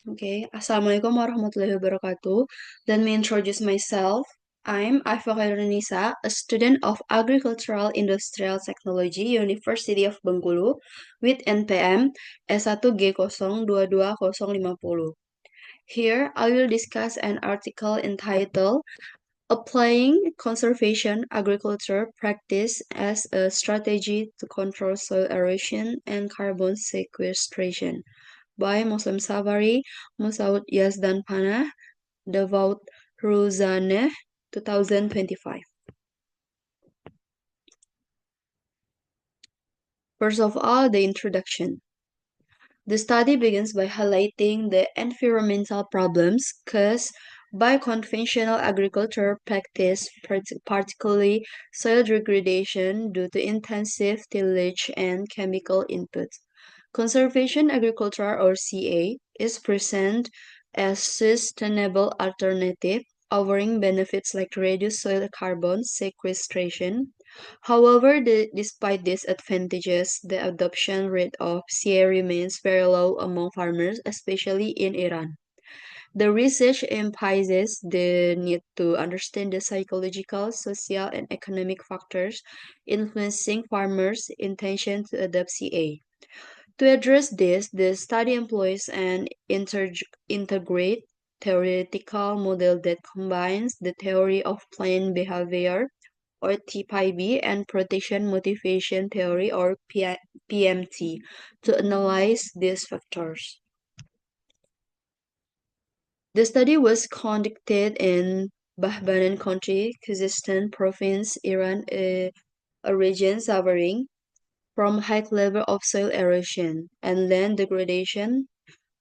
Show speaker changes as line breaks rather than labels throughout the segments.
Okay, Assalamualaikum warahmatullahi wabarakatuh. Let me introduce myself. I'm Afifah Chairunnisa, a student of Agricultural Industrial Technology, University of Bengkulu, with NPM S1G022050. Here, I will discuss an article entitled Applying Conservation Agriculture Practice as a Strategy to Control Soil Erosion and Carbon Sequestration by Muslim Savari, Musaud Yazdan Panah, Devout Ruzaneh, 2025. First of all, the introduction. The study begins by highlighting the environmental problems caused by conventional agriculture practice, particularly soil degradation due to intensive tillage and chemical inputs. Conservation agriculture, or CA, is present as sustainable alternative, offering benefits like reduced soil carbon sequestration. However, despite these advantages, the adoption rate of CA remains very low among farmers, especially in Iran. The research emphasizes the need to understand the psychological, social, and economic factors influencing farmers' intention to adopt CA. To address this, the study employs an integrate theoretical model that combines the theory of plant behavior, or TPIB, and protection motivation theory, or PMT, to analyze these factors. The study was conducted in Bahbanan County, Khuzestan Province, Iran, a region suffering from high level of soil erosion and land degradation.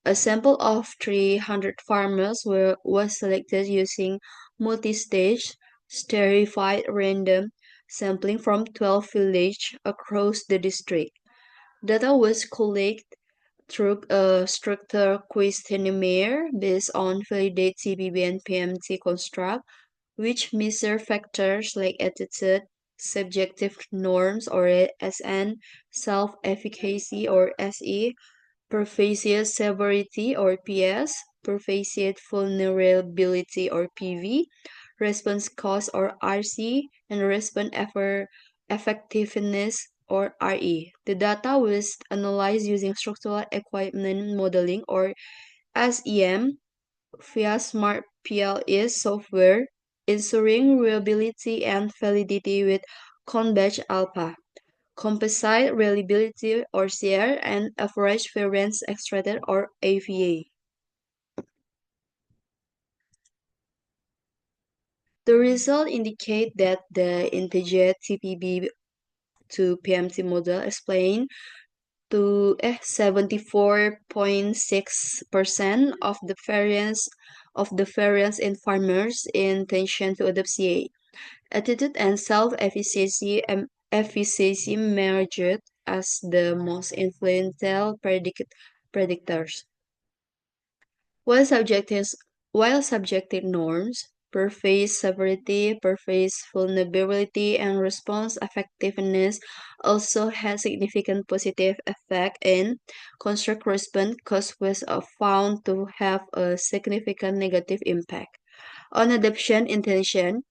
A sample of 300 farmers was selected using multi-stage, stratified random sampling from 12 villages across the district. Data was collected through a structured questionnaire based on validated CBB and PMT construct, which measure factors like attitude, subjective norms or SN, self-efficacy or SE, pervasive severity or PS, pervasive vulnerability or PV, response cost or RC, and response effectiveness or RE. The data was analyzed using structural equipment modeling or SEM via Smart PLS software, ensuring reliability and validity with Conbatch Alpha, composite reliability or CR, and average variance extracted or AVA. The results indicate that the integer TPB to PMT model explain to 74.6% of the variance in farmers' intention to adopt CA. Attitude and efficiency emerged as the most influential predictors. While subjective, while subjective norms, pervasive severity, pervasive vulnerability, and response effectiveness also had significant positive effect in construct response, cost was found to have a significant negative impact on adoption intention.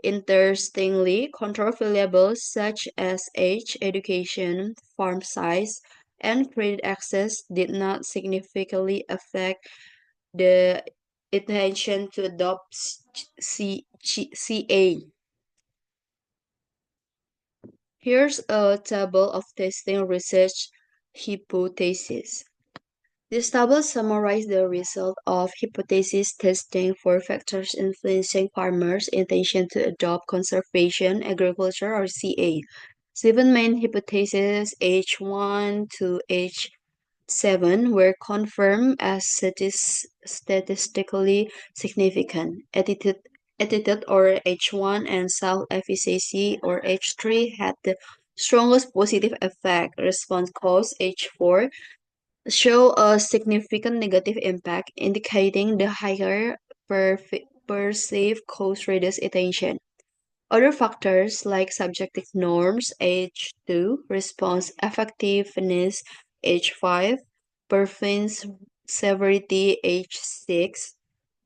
Interestingly, control variables such as age, education, farm size, and credit access did not significantly affect the intention to adopt CA. Here's a table of testing research hypotheses. This table summarizes the result of hypothesis testing for factors influencing farmers' intention to adopt conservation agriculture or CA. Seven main hypotheses H1 to H7 were confirmed as statistically significant. Attitude or H1 and self-efficacy or H3 had the strongest positive effect. Response cost H4 show a significant negative impact, indicating the higher perceived cost reduced attention. Other factors like subjective norms, age 2, response effectiveness, age 5, preference severity, age 6,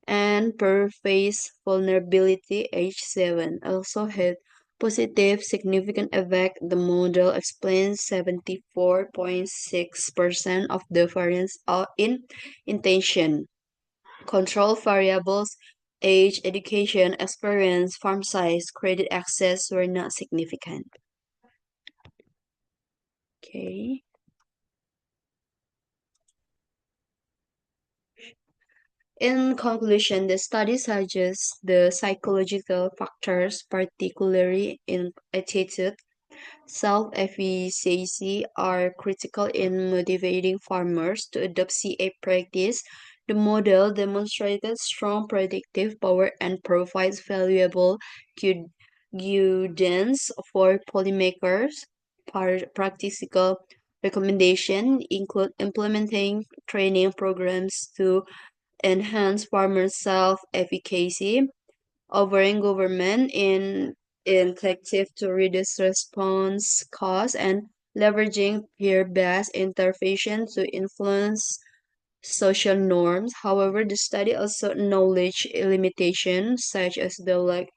and per phase vulnerability, age 7, also had positive significant effect. The model explains 74.6% of the variance in intention. Control variables, age, education, experience, farm size, credit access were not significant. Okay. In conclusion, the study suggests the psychological factors, particularly in attitude, self-efficacy, are critical in motivating farmers to adopt CA practice. The model demonstrated strong predictive power and provides valuable guidance for policymakers. Practical recommendations include implementing training programs to enhance farmer self-efficacy, offering government in incentive to reduce response costs, and leveraging peer-based intervention to influence social norms. However, the study also acknowledged limitations such as the lack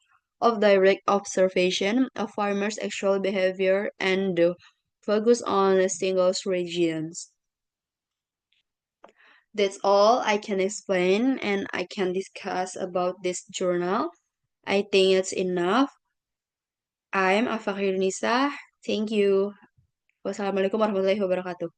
of direct observation of farmers' actual behavior and the focus on a single regions. That's all I can explain and I can discuss about this journal. I think it's enough. I'm Afifah Chairunnisa. Thank you. Wassalamualaikum warahmatullahi wabarakatuh.